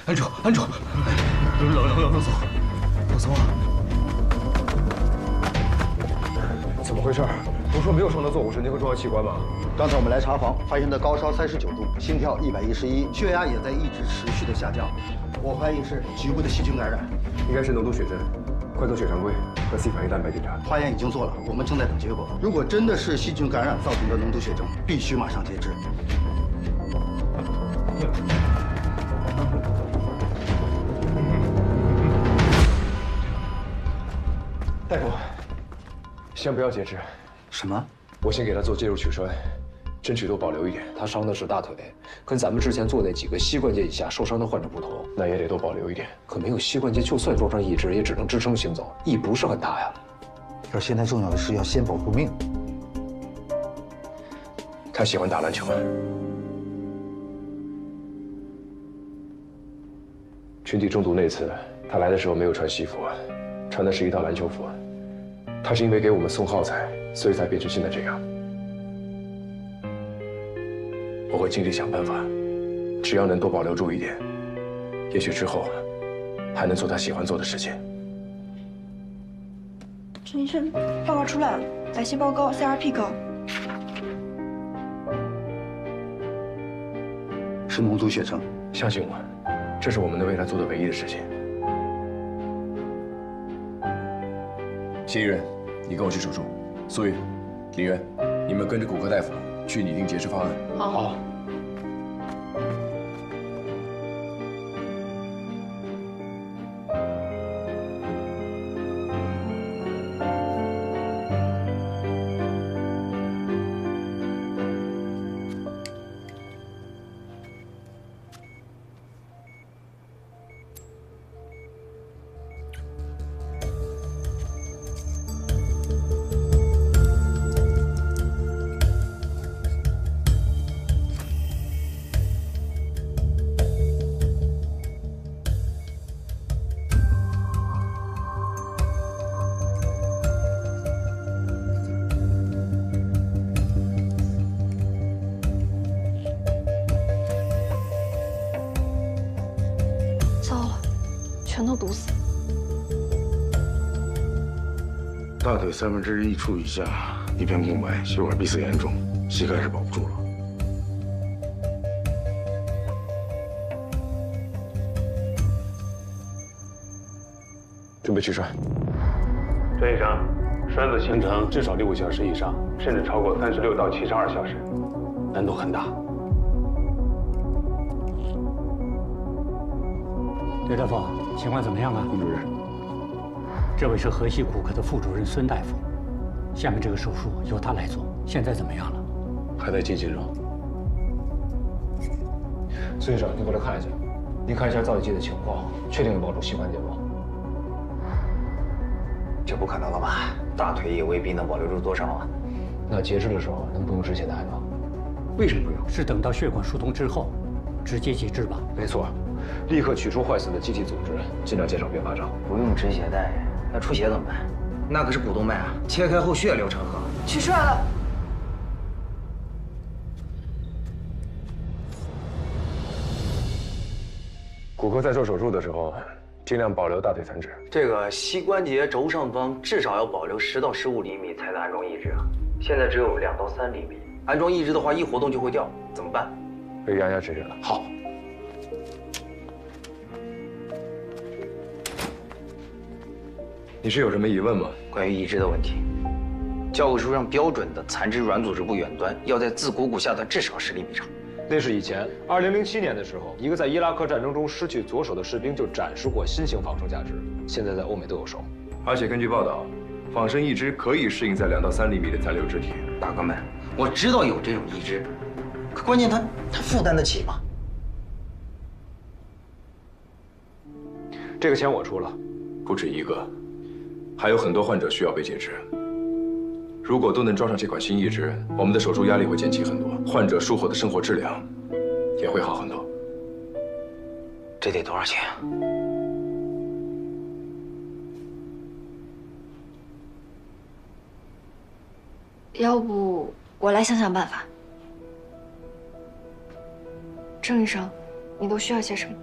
安住，安住！老总，老总啊！怎么回事？不是说没有伤到坐骨神经和重要器官吗？刚才我们来查房，发现他高烧39度，心跳111，血压也在一直持续的下降。我怀疑是局部的细菌感染，应该是脓毒血症，快做血常规和 C 反应蛋白检查。化验已经做了，我们正在等结果。如果真的是细菌感染造成的脓毒血症，必须马上截肢。大夫，先不要截肢。什么？我先给他做介入取栓，争取多保留一点。他伤的是大腿，跟咱们之前做那几个膝关节以下受伤的患者不同，那也得多保留一点。可没有膝关节，就算装上义肢，也只能支撑行走，意义不是很大呀。可现在重要的是要先保住命。他喜欢打篮球。群体中毒那次，他来的时候没有穿西服，穿的是一套篮球服。他是因为给我们送耗材，所以才变成现在这样。我会尽力想办法，只要能多保留住一点，也许之后还能做他喜欢做的事情。陈医生，报告出来了，白细胞高 ，CRP 高，是脓毒血症。相信我，这是我们能为他做的唯一的事情。谢医人，你跟我去手术。苏玉、林渊，你们跟着骨科大夫去拟定截肢方案。好。全都堵死。大腿1/3处以下一片空白，血管闭塞严重，膝盖是保不住了。准备取栓。陈医生，栓子形成至少6个小时以上，甚至超过36到72小时，难度很大。刘大夫，情况怎么样啊？龚主任，这位是河西骨科的副主任孙大夫，下面这个手术由他来做，现在怎么样了？还在进行中。孙医生，你过来看一下，你看一下造影机的情况，确定能保住膝关节吗？这不可能了吧？大腿也未必能保留住多少啊。那截肢的时候能不用止血带吗？为什么不用？是等到血管疏通之后，直接截肢吧？没错，立刻取出坏死的机体组织，尽量减少并发症。不用止血带，那出血怎么办？那可是股动脉啊，切开后血流成河。取出来了。骨科在做手术的时候，尽量保留大腿残肢。这个膝关节轴上方至少要保留10到15厘米才能安装义肢啊，现在只有2到3厘米。安装义肢的话，一活动就会掉，怎么办？被压止血了。好。你是有什么疑问吗？关于义肢的问题，教科书上标准的残肢软组织部远端要在自股骨下端至少10厘米长。那是以前，2007年的时候，一个在伊拉克战争中失去左手的士兵就展示过新型仿生假肢，现在在欧美都有售。而且根据报道，仿生义肢可以适应在2到3厘米的残留肢体。大哥们，我知道有这种义肢，可关键它负担得起吗？这个钱我出了，不止一个，还有很多患者需要被截肢。如果都能装上这款新义肢，我们的手术压力会减轻很多，患者术后的生活质量也会好很多。这得多少钱啊？要不我来想想办法。郑医生，你都需要些什么？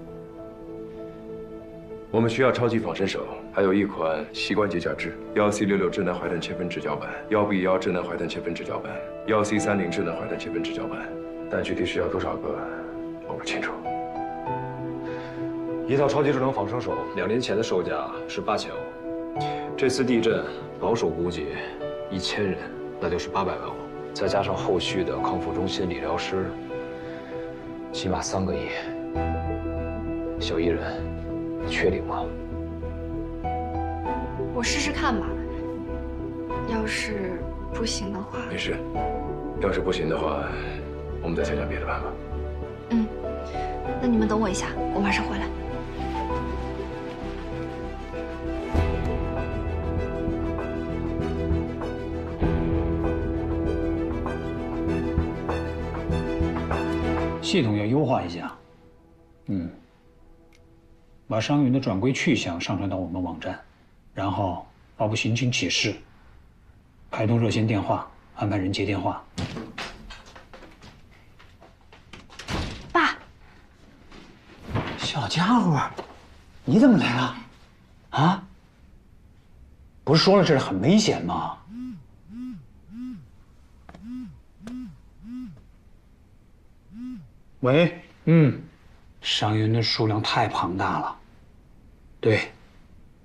我们需要超级仿生手，还有一款膝关节假肢，1C66智能怀顿切分直角板，1B1智能怀顿切分直角板，1C30智能怀顿切分直角板，但具体需要多少个，我不清楚。一套超级智能仿生手，2年前的售价是8000欧，这次地震保守估计1000人，那就是800万欧，再加上后续的康复中心、理疗师，起码3个亿。小伊人，确定吗？我试试看吧。要是不行的话，没事，要是不行的话，我们再想想别的办法。嗯，那你们等我一下，我马上回来。系统要优化一下，把伤员的转归去向上传到我们网站，然后发布刑情启事，开通热线电话，安排人接电话。爸，小家伙，你怎么来了？啊？不是说了这是很危险吗？喂，伤员的数量太庞大了。对，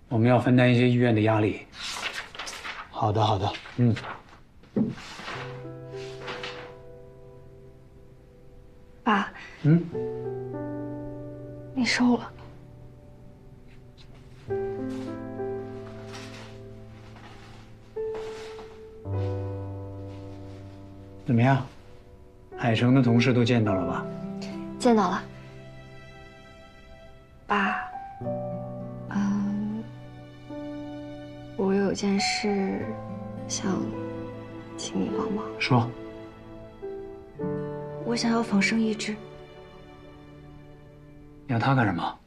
我们要分担一些医院的压力。好的，好的，爸，你瘦了。怎么样？海城的同事都见到了吧？见到了。爸，我有件事想请你帮忙。说。我想要仿生移植。要他干什么？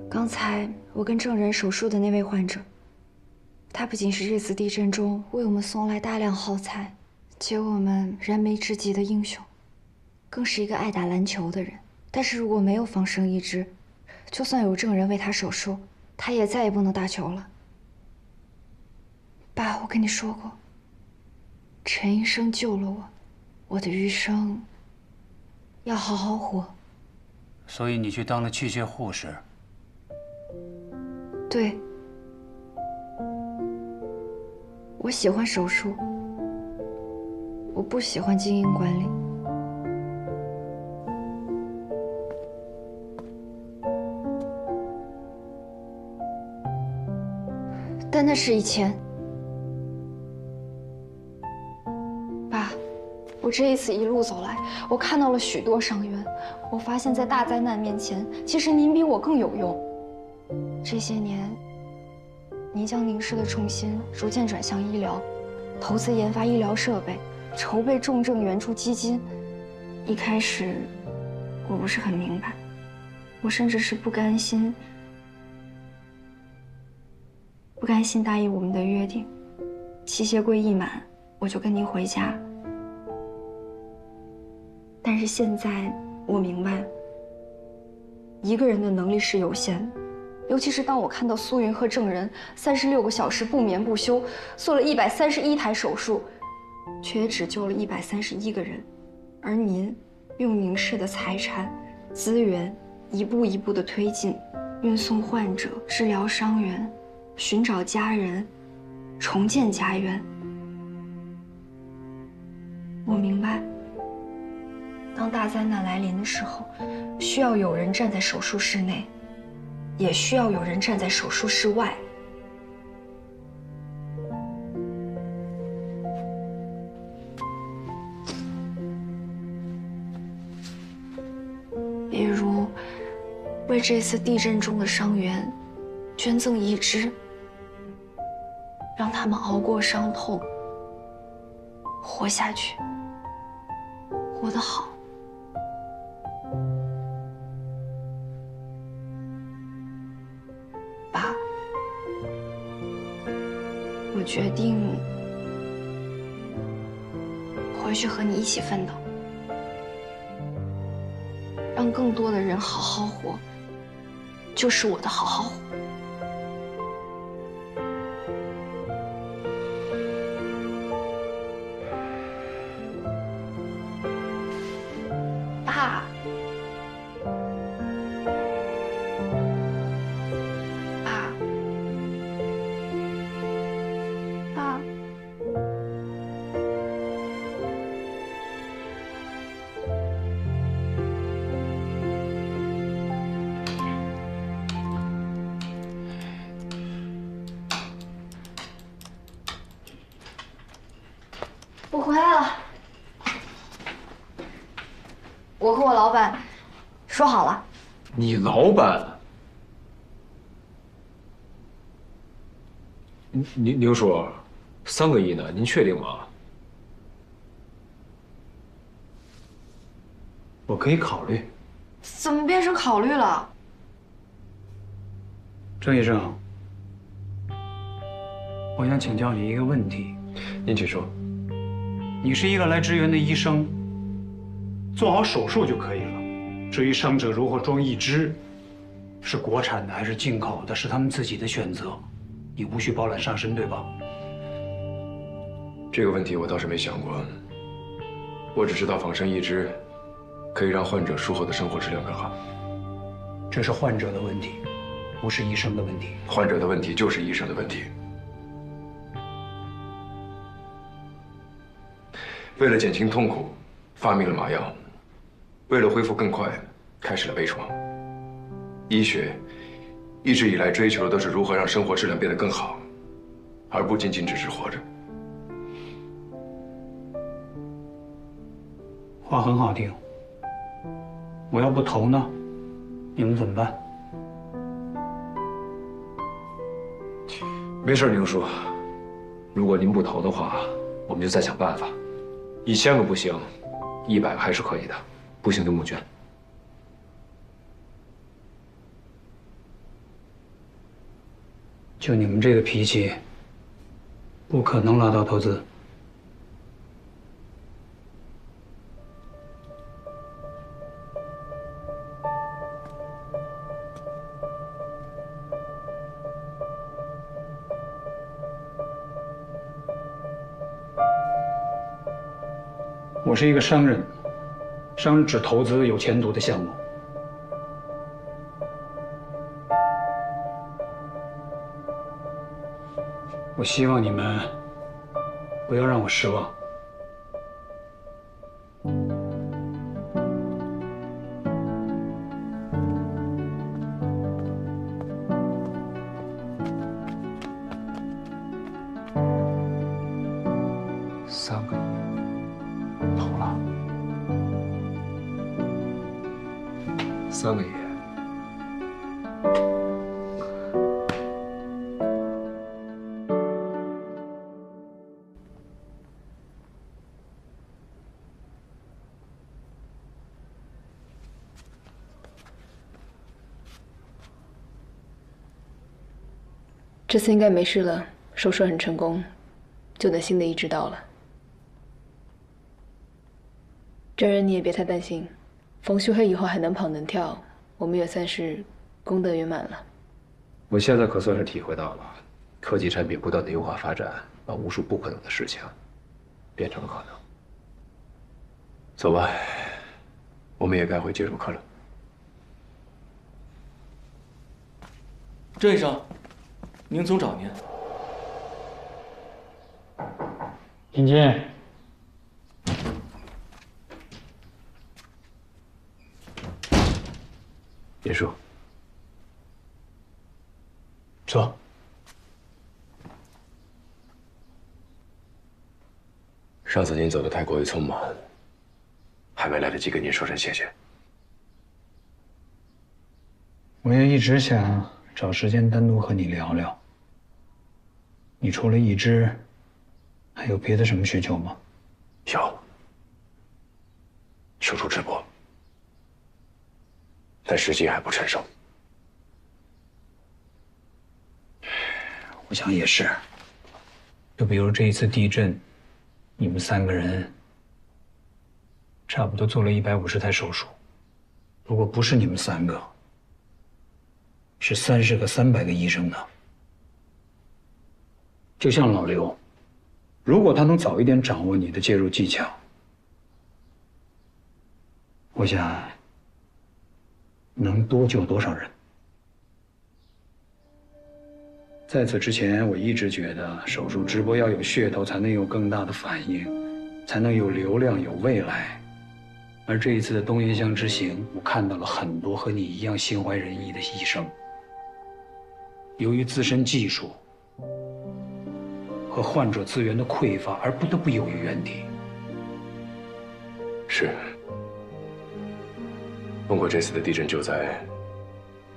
刚才我跟证人手术的那位患者，他不仅是这次地震中为我们送来大量耗材，解我们燃眉之急的英雄，更是一个爱打篮球的人。但是如果没有仿生移植，就算有证人为他手术，他也再也不能打球了。爸，我跟你说过，陈医生救了我，我的余生要好好活。所以你去当了器械护士。对，我喜欢手术，我不喜欢经营管理。但那是以前。爸，我这一次一路走来，我看到了许多伤员，我发现在大灾难面前，其实您比我更有用。这些年，您将凝视的重心逐渐转向医疗，投资研发医疗设备，筹备重症援助基金。一开始，我不是很明白，我甚至是不甘心答应我们的约定。器械柜一满，我就跟您回家。但是现在我明白，一个人的能力是有限的，尤其是当我看到苏云和证人36个小时不眠不休做了131台手术，却也只救了131个人，而您用凝视的财产、资源一步一步的推进，运送患者、治疗伤员、寻找家人、重建家园。我明白，当大灾难来临的时候，需要有人站在手术室内，也需要有人站在手术室外。比如，为这次地震中的伤员捐赠义肢，让他们熬过伤痛，活下去，活得好。爸，我决定回去和你一起奋斗，让更多的人好好活，就是我的好好活。我回来了。我和我老板说好了。你老板？宁叔，3个亿呢？您确定吗？我可以考虑。怎么变成考虑了？郑医生，我想请教你一个问题。您请说。你是一个来支援的医生，做好手术就可以了。至于伤者如何装义肢，是国产的还是进口的，是他们自己的选择，你无需包揽上身，对吧？这个问题我倒是没想过，我只知道仿生义肢可以让患者术后的生活质量更好。这是患者的问题，不是医生的问题。患者的问题就是医生的问题。为了减轻痛苦，发明了麻药；为了恢复更快，开始了微创。医学一直以来追求的都是如何让生活质量变得更好，而不仅仅只是活着。话很好听，我要不投呢，你们怎么办？没事，宁叔，如果您不投的话，我们就再想办法。1000个不行，100个还是可以的，不行就募捐。就你们这个脾气，不可能拿到投资。我是一个商人，商人只投资有前途的项目。我希望你们不要让我失望。3个亿投了3个亿。这次应该没事了，手术很成功，就等新的移植到了。真人你也别太担心，冯旭黑以后还能跑能跳，我们也算是功德圆满了。我现在可算是体会到了，科技产品不断的优化发展，把无数不可能的事情变成了可能。走吧，我们也该回接触课了。郑医生，宁总找您。请进。林叔，坐。上次您走得太过于匆忙，还没来得及跟您说声谢谢。我也一直想找时间单独和你聊聊。你除了义肢，还有别的什么需求吗？有，手术直播，但时机还不成熟。我想也是。就比如这一次地震，你们3个人差不多做了150台手术，如果不是你们3个，是30个、300个医生呢。就像老刘，如果他能早一点掌握你的介入技巧，我想能多救多少人。在此之前，我一直觉得手术直播要有噱头，才能有更大的反应，才能有流量、有未来。而这一次的东岩乡之行，我看到了很多和你一样心怀仁义的医生，由于自身技术，和患者资源的匮乏而不得不犹豫原地。是。通过这次的地震救灾，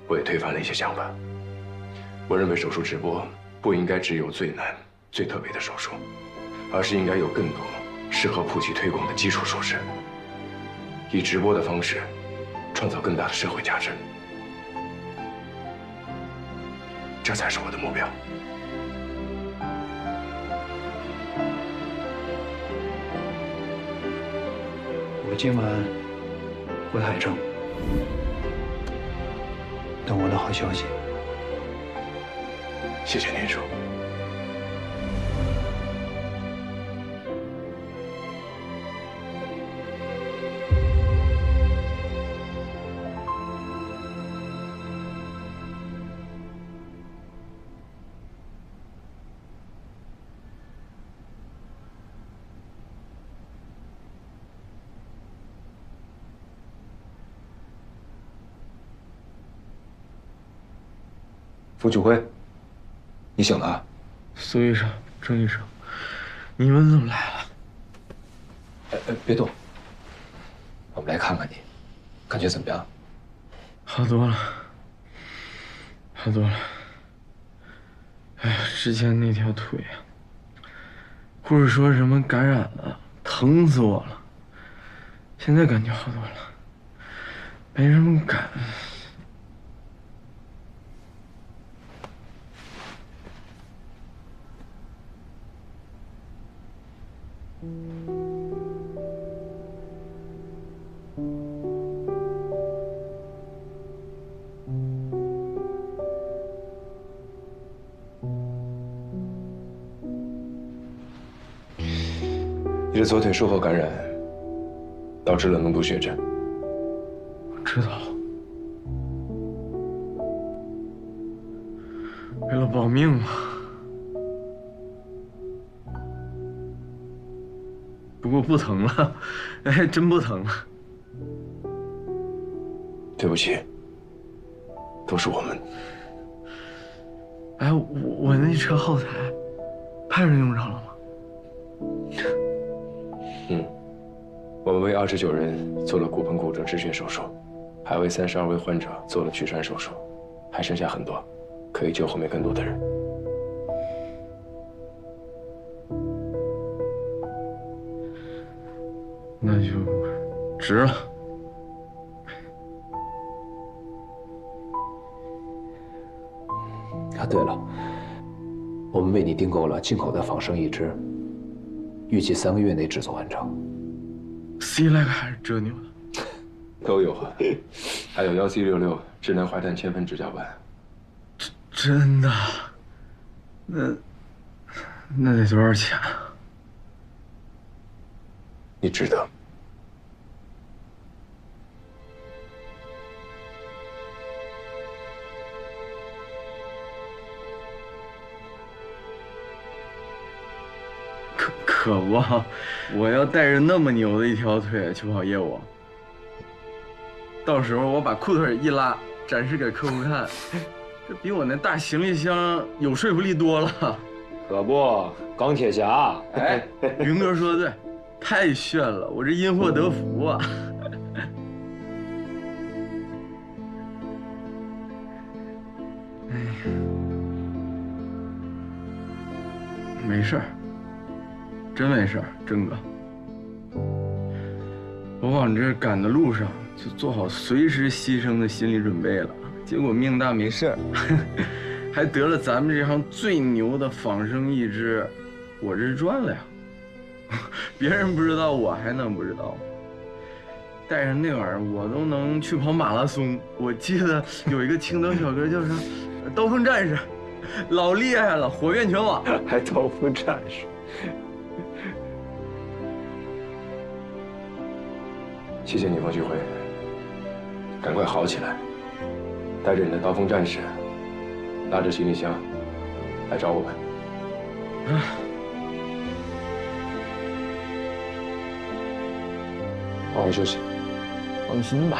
我也推翻了一些想法。我认为手术直播不应该只有最难、最特别的手术，而是应该有更多适合普及推广的基础手术，以直播的方式创造更大的社会价值。这才是我的目标。我今晚回海城，等我的好消息。谢谢念叔。傅举辉，你醒了？苏医生、郑医生，你们怎么来了？别动，我们来看看你，感觉怎么样？好多了，好多了。哎呀，之前那条腿啊，护士说什么感染了，疼死我了。现在感觉好多了，没什么感。你的左腿术后感染，导致了脓毒血症。我知道，为了保命嘛。不过不疼了，哎，真不疼了。对不起，都是我们。哎，我那车后台，派上用场了吗？我们为29人做了骨盆骨折止血手术，还为32位患者做了取栓手术，还剩下很多，可以救后面更多的人。那就值了。啊，对了，我们为你订购了进口的仿生义肢，预计3个月内制作完成。C 来个还是折扭的？都有啊，还有1C66智能怀胎铅分指甲板。真的？那得多少钱啊？你值得。可不，我要带着那么牛的一条腿去跑业务，到时候我把裤腿一拉，展示给客户看，这比我那大行李箱有说服力多了。可不，钢铁侠。哎，云哥说的对，太炫了，我这因祸得福啊。哎呀，没事儿。真没事儿，郑哥，我往这赶的路上就做好随时牺牲的心理准备了。结果命大没事儿，还得了咱们这行最牛的仿生义肢，我这赚了呀！别人不知道，我还能不知道吗？带上那玩意儿，我都能去跑马拉松。我记得有一个青岛小哥叫啥，刀锋战士，老厉害了，火遍全网，还刀锋战士。谢谢你，方旭辉，赶快好起来，带着你的刀锋战士，拉着行李箱来找我们。好好休息。放心吧。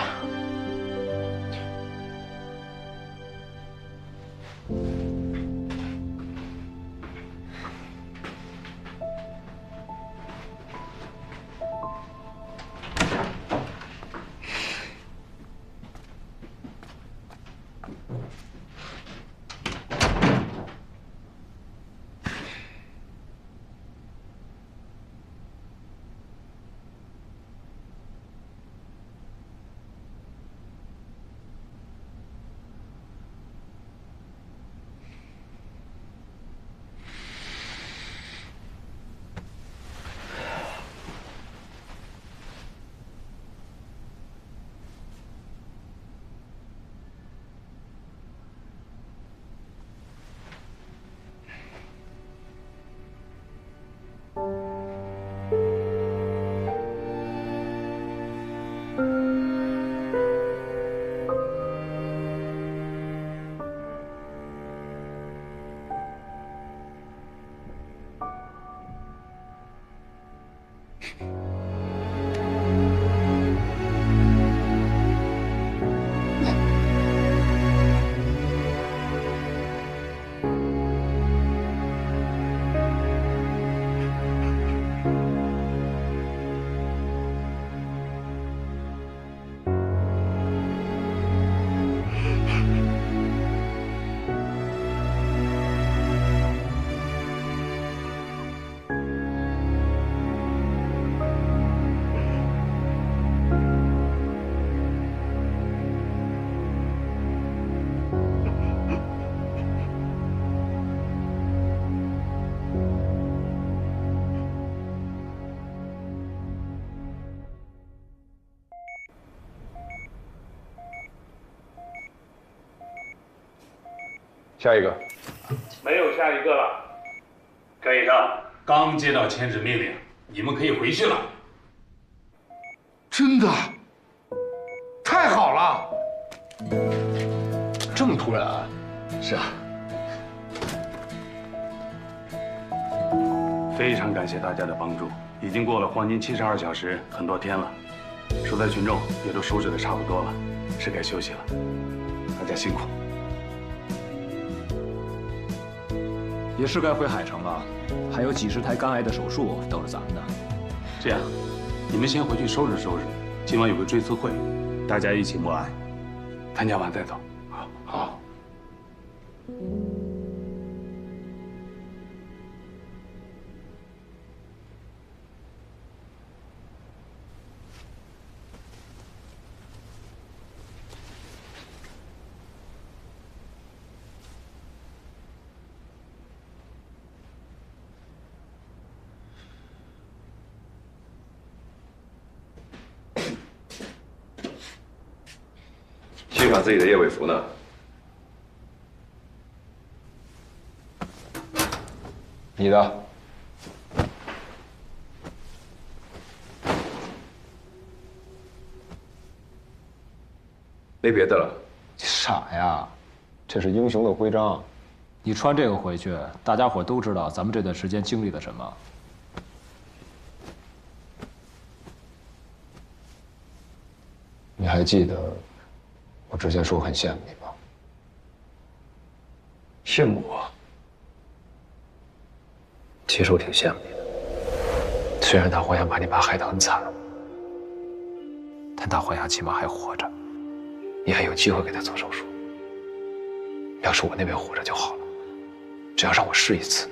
下一个。没有下一个了。该医生，刚接到签字命令，你们可以回去了。真的，太好了！这么突然啊？是啊。非常感谢大家的帮助，已经过了黄金72小时，很多天了，受灾群众也都收拾的差不多了，是该休息了。大家辛苦。也是该回海城了，还有几十台肝癌的手术等着咱们呢。这样，你们先回去收拾收拾，今晚有个追思会，大家一起默哀，参加完再走。好。欣赏自己的燕尾服呢？你的。没别的了。傻呀，这是英雄的徽章，你穿这个回去，大家伙都知道咱们这段时间经历了什么。你还记得我之前说很羡慕你吗？羡慕我？其实我挺羡慕你的。虽然大黄牙把你爸害得很惨，但大黄牙起码还活着，你还有机会给他做手术。要是我那边活着就好了，只要让我试一次，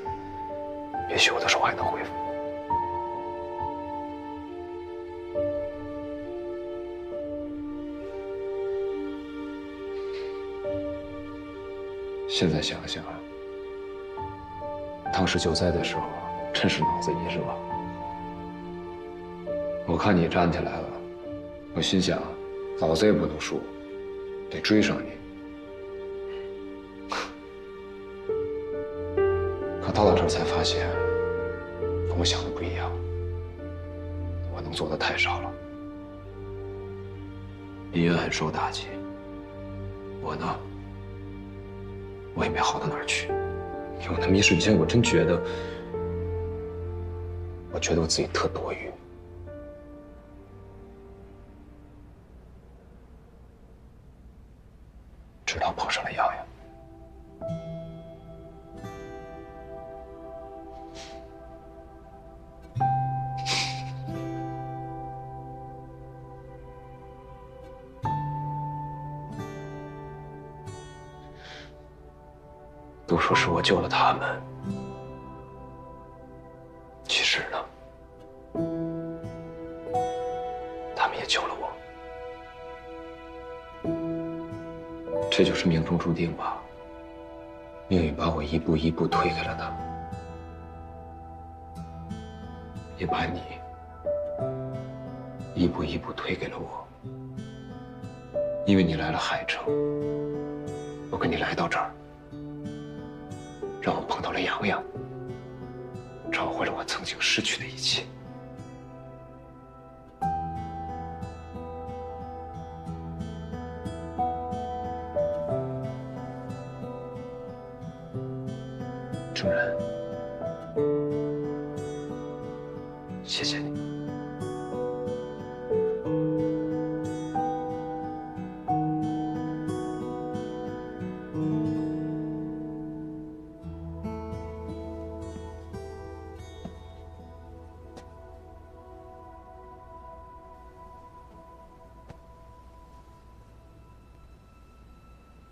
也许我的手还能恢复。现在想想啊，当时救灾的时候，真是脑子一热。我看你站起来了，我心想，老子也不能输，得追上你。可到了这儿才发现，跟我想的不一样，我能做的太少了。医院很受打击，我呢？我也没好到哪儿去，有那么一瞬间，我觉得我自己特多余。直到碰上了洋洋。都说是我救了他们，其实呢，他们也救了我。这就是命中注定吧？命运把我一步一步推给了他们，也把你一步一步推给了我。因为你来了海城，我跟你来到这儿。让我碰到了洋洋，找回了我曾经失去的一切。主任，谢谢你。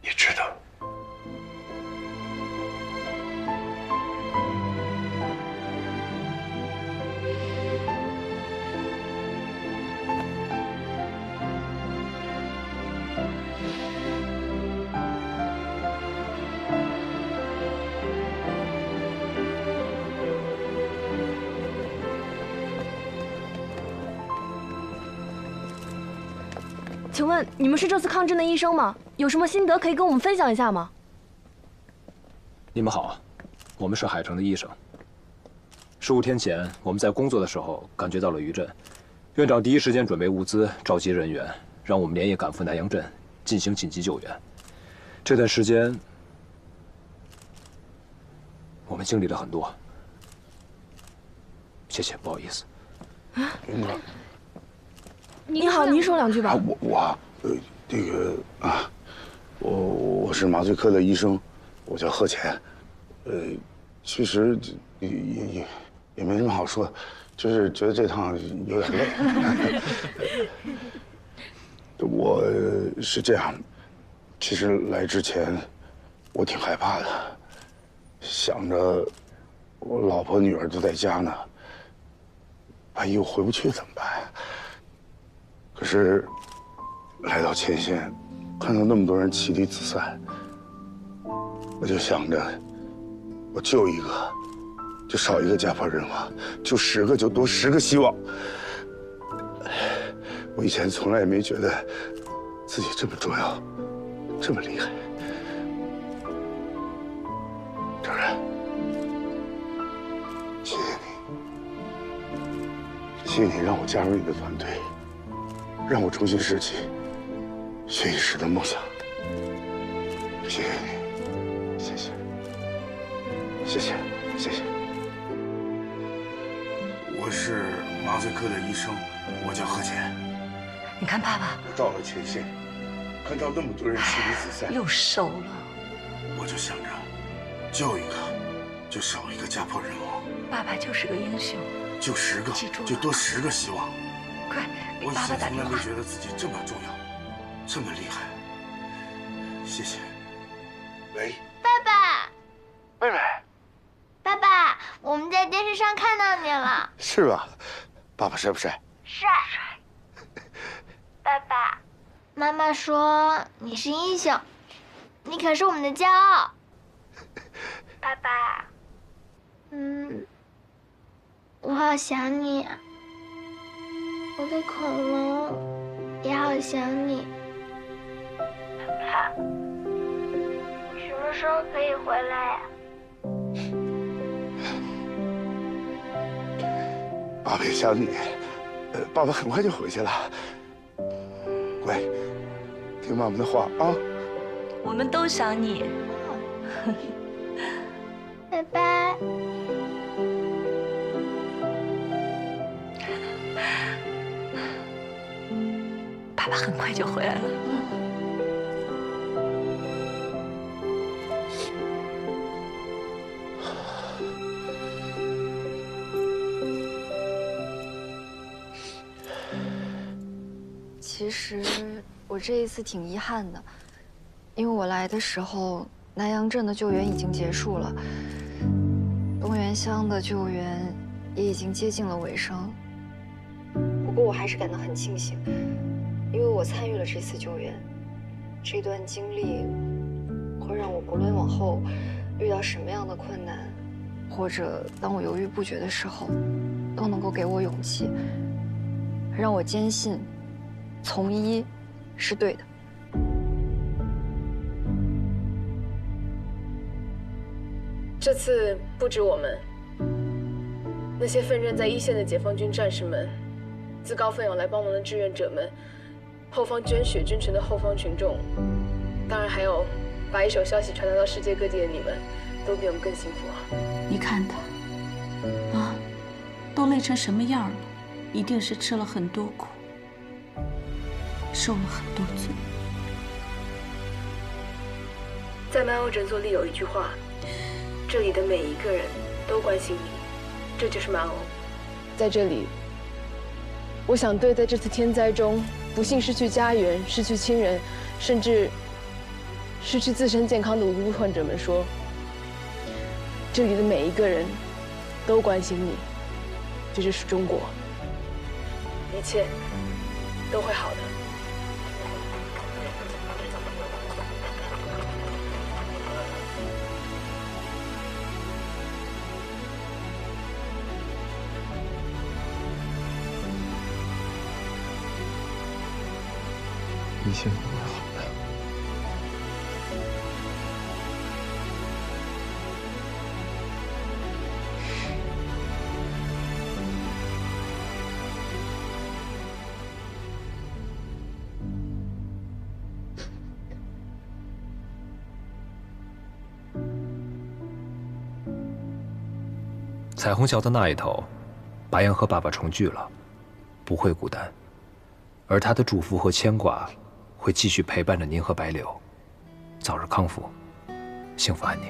你知道，请问你们是这次抗震的医生吗？有什么心得可以跟我们分享一下吗？你们好，我们是海城的医生。15天前，我们在工作的时候感觉到了余震，院长第一时间准备物资，召集人员，让我们连夜赶赴南阳镇进行紧急救援。这段时间，我们经历了很多。谢谢，不好意思。你好，您说2句吧。我是麻醉科的医生，我叫贺乾。其实也没什么好说，就是觉得这趟有点累。我是这样，其实来之前我挺害怕的，想着我老婆女儿都在家呢，万一我回不去怎么办？可是来到前线，看到那么多人妻离子散，我就想着，我救一个，就少一个家破人亡；救10个，就多10个希望。我以前从来也没觉得自己这么重要，这么厉害。程然，谢谢你，谢谢你让我加入你的团队，让我重新拾起学医时的梦想。谢谢你，谢谢，谢谢，谢谢。我是麻醉科的医生，我叫贺乾。你看爸爸，我到了前线，看到那么多人妻离子散，又瘦了，我就想着，救一个，就少一个家破人亡。爸爸就是个英雄，救10个，就多10个希望。快给我以爸爸打电话。前从来没觉得自己这么重要，这么厉害。谢谢。喂，爸爸，妹妹，爸爸，我们在电视上看到你了。是吧？爸爸帅不帅？帅。爸爸，妈妈说你是英雄，你可是我们的骄傲。爸爸，我好想你啊，我的恐龙也好想你。爸爸，你什么时候可以回来呀？爸爸也想你，爸爸很快就回去了。乖，听妈妈的话啊。我们都想你。拜拜。爸爸很快就回来了。其实我这一次挺遗憾的，因为我来的时候，南阳镇的救援已经结束了，东源乡的救援也已经接近了尾声。不过我还是感到很庆幸，因为我参与了这次救援，这段经历会让我不论往后遇到什么样的困难，或者当我犹豫不决的时候，都能够给我勇气，让我坚信从医是对的。这次不止我们，那些奋战在一线的解放军战士们，自告奋勇来帮忙的志愿者们，后方捐血捐存的后方群众，当然还有把一手消息传达到世界各地的你们，都比我们更辛苦啊！你看他，啊，都累成什么样了？一定是吃了很多苦，受了很多罪。在曼欧诊所里有一句话，这里的每一个人都关心你，这就是曼欧。在这里，我想对在这次天灾中不幸失去家园、失去亲人，甚至失去自身健康的无辜患者们说，这里的每一个人都关心你，这就是中国，一切都会好的。一切都会好的。彩虹桥的那一头，白杨和爸爸重聚了，不会孤单，而他的祝福和牵挂，会继续陪伴着您和白柳，早日康复，幸福安宁。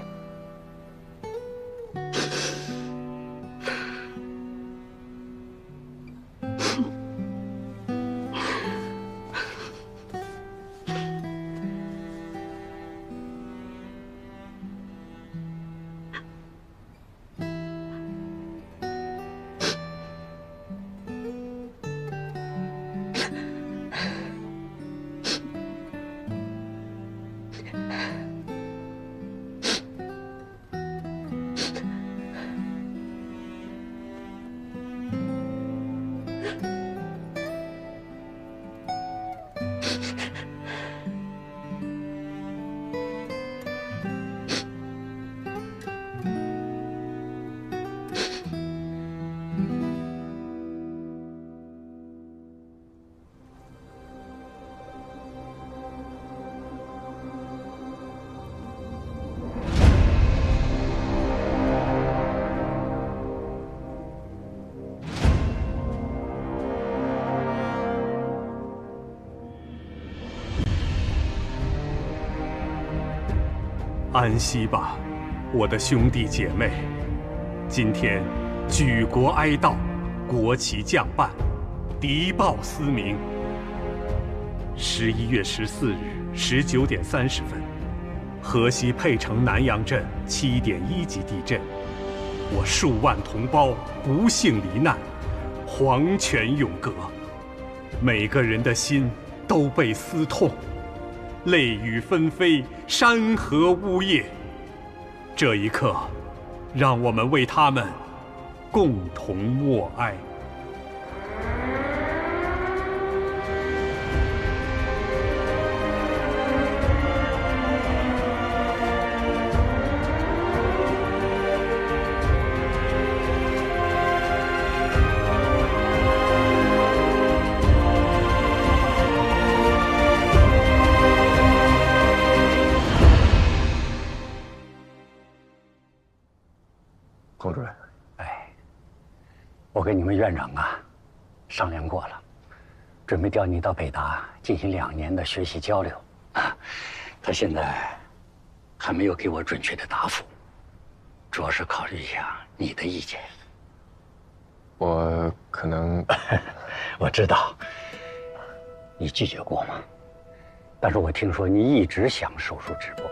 安息吧，我的兄弟姐妹！今天举国哀悼，国旗降半，敌报嘶鸣。11月14日19点30分，河西沛城南阳镇7.1级地震，我数万同胞不幸罹难，黄泉永隔，每个人的心都被撕痛。泪雨纷飞，山河呜咽。这一刻，让我们为他们共同默哀。孔主任，我跟你们院长啊商量过了，准备调你到北大进行2年的学习交流。他现在还没有给我准确的答复，主要是考虑一下你的意见。我可能，我知道你拒绝过嘛，但是我听说你一直想手术直播，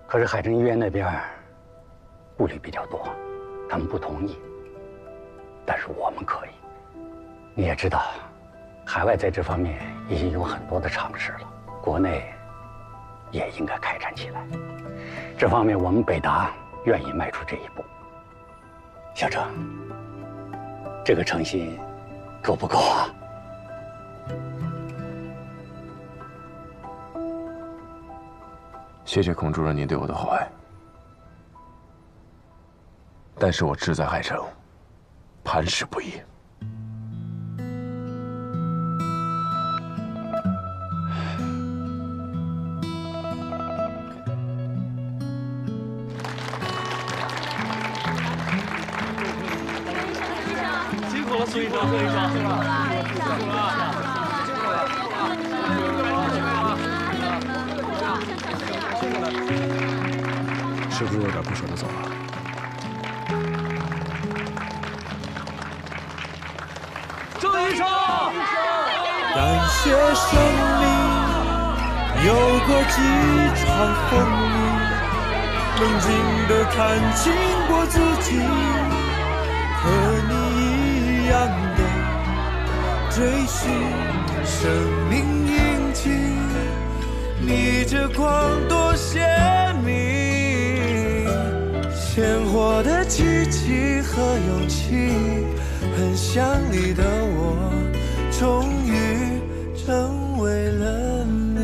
可是海城医院那边顾虑比较多，他们不同意。但是我们可以，你也知道，海外在这方面已经有很多的尝试了，国内也应该开展起来。这方面我们北大愿意迈出这一步。小郑，这个诚心够不够啊？谢谢孔主任您对我的厚爱。但是我志在海城，磐石不移。辛苦了，苏医生，苏医生，辛苦了，是不是有点不舍得走了？周医生，感谢生命有过几场风雨，冷静地看清过自己，和你一样的追寻生命印记。你这光多鲜明，鲜活的奇迹和勇气。很想你的我，终于成为了你。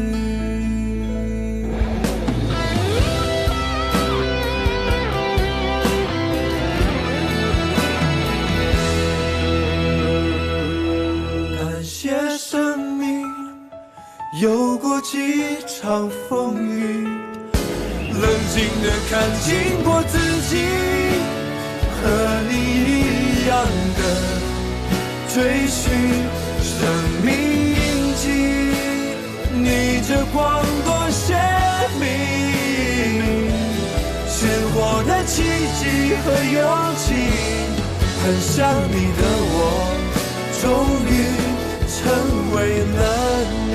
感谢生命有过几场风雨，冷静地看清过自己，和你一样的追寻生命迹，逆着光多鲜明，鲜活的奇迹和勇气，很想你的我，终于成为了你。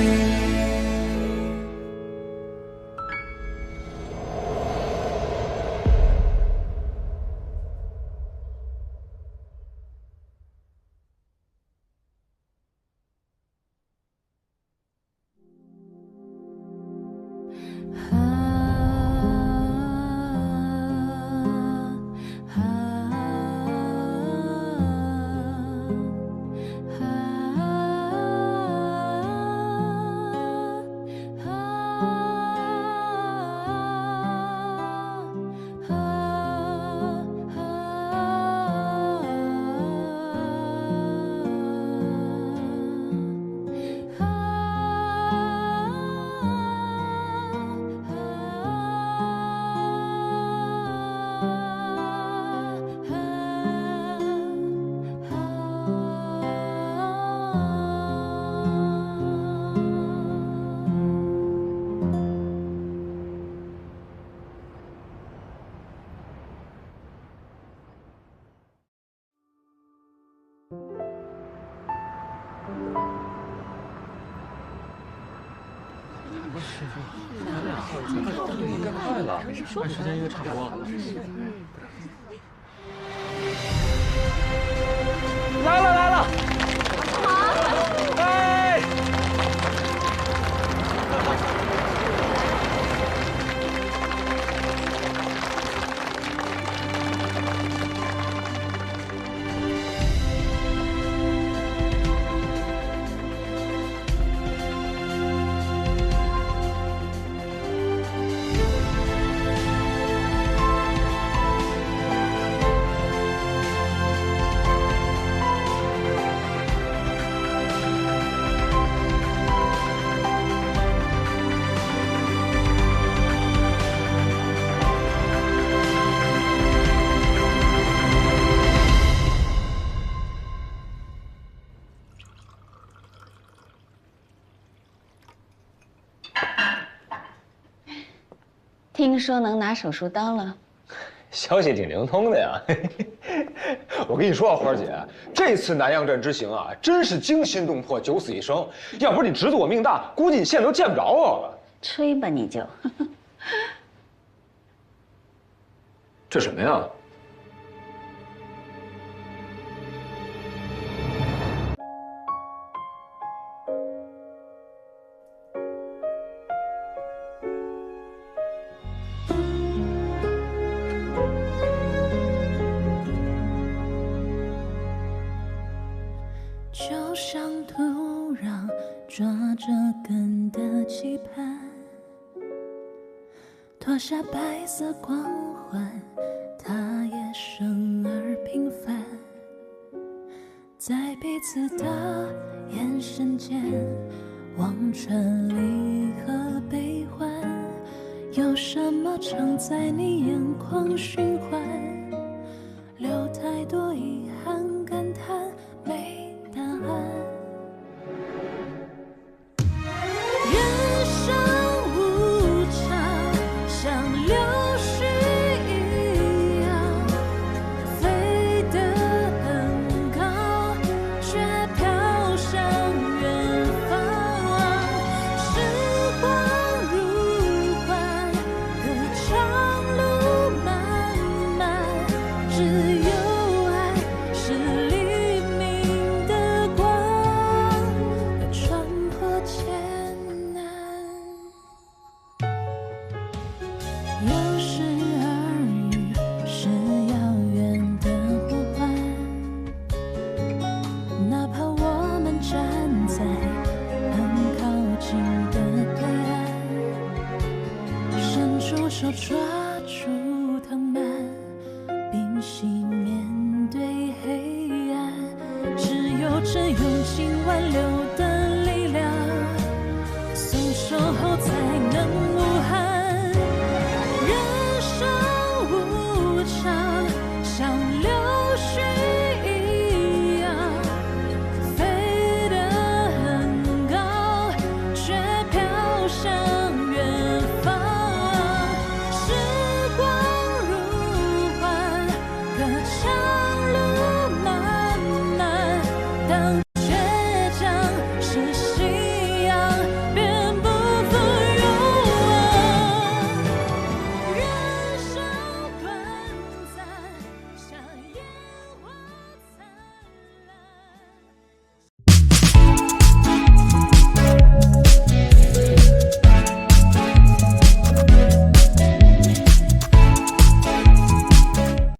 应该快了，时间应该差不多了。来了来了！哎！听说能拿手术刀了，消息挺灵通的呀。我跟你说啊，花儿姐，这次南阳镇之行啊，真是惊心动魄，九死一生。要不是你侄子我命大，估计你现在都见不着我了。吹吧你就。这什么呀？就像土壤抓着根的期盼，脱下白色光环，它也生而平凡，在彼此的眼神间望穿离合悲欢，有什么常在你眼眶循环，留太多遗憾。